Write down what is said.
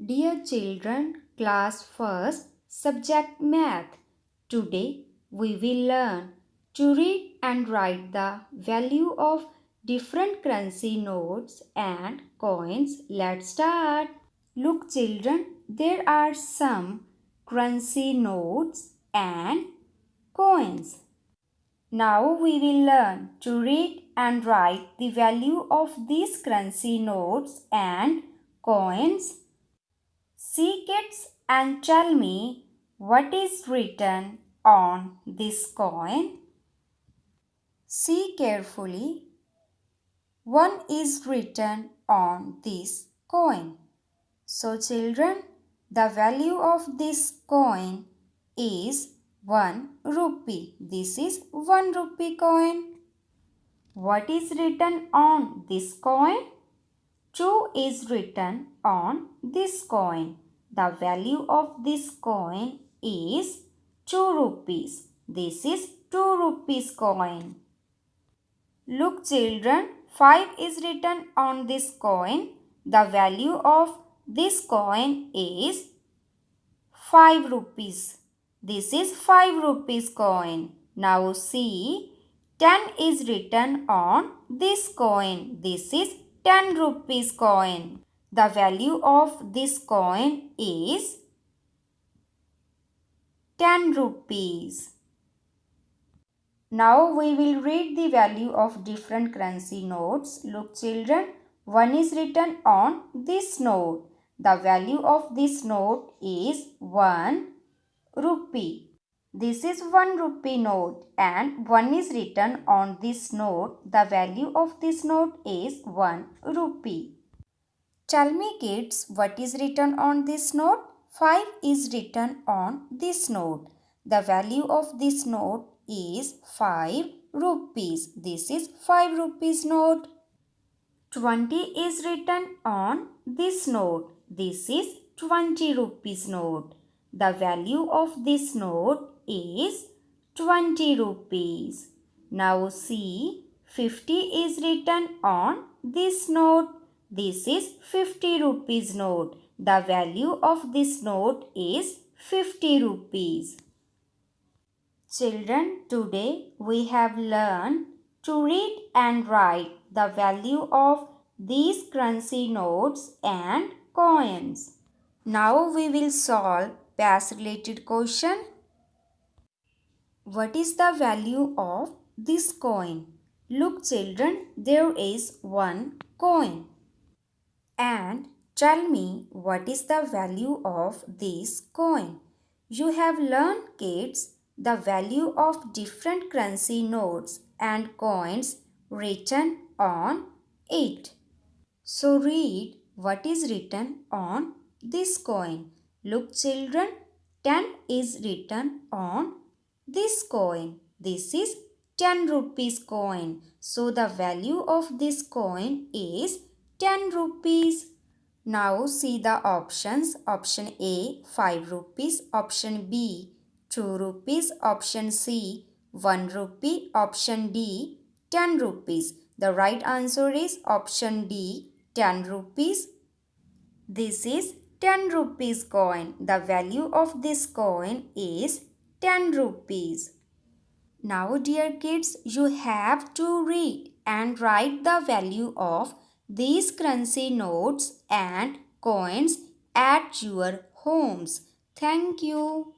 Dear children, class first, subject math. Today we will learn to read and write the value of different currency notes and coins. Let's start. Look children, there are some currency notes and coins. Now we will learn to read and write the value of these currency notes and coins. See kids and tell me what is written on this coin. See carefully. One is written on this coin. So children, the value of this coin is 1 rupee. This is 1 rupee coin. What is written on this coin? 2 is written on this coin. The value of this coin is 2 rupees. This is 2 rupees coin. Look children, 5 is written on this coin. The value of this coin is 5 rupees. This is 5 rupees coin. Now see, 10 is written on this coin. This is 10 rupees coin. The value of this coin is 10 rupees. Now we will read the value of different currency notes. Look children, 1 is written on this note. The value of this note is 1 rupee. This is 1 rupee note and 1 is written on this note. The value of this note is 1 rupee. Tell me kids, what is written on this note? 5 is written on this note. The value of this note is 5 rupees. This is 5 rupees note. 20 is written on this note. This is 20 rupees note. The value of this note is 20 rupees. Now see, 50 is written on this note. This is 50 rupees note. The value of this note is 50 rupees. Children, today we have learned to read and write the value of these currency notes and coins. Now we will solve past related question. What is the value of this coin? Look children, there is one coin. And tell me what is the value of this coin? You have learned kids the value of different currency notes and coins written on it. So read what is written on this coin. Look children, 10 is written on this coin. This is 10 rupees coin. So the value of this coin is 10 rupees. Now see the options. Option A 5 rupees. Option B 2 rupees. Option C 1 rupee. Option D 10 rupees. The right answer is option D 10 rupees. This is 10 rupees coin. The value of this coin is 10 rupees. Now dear kids, you have to read and write the value of these currency notes and coins at your homes. Thank you.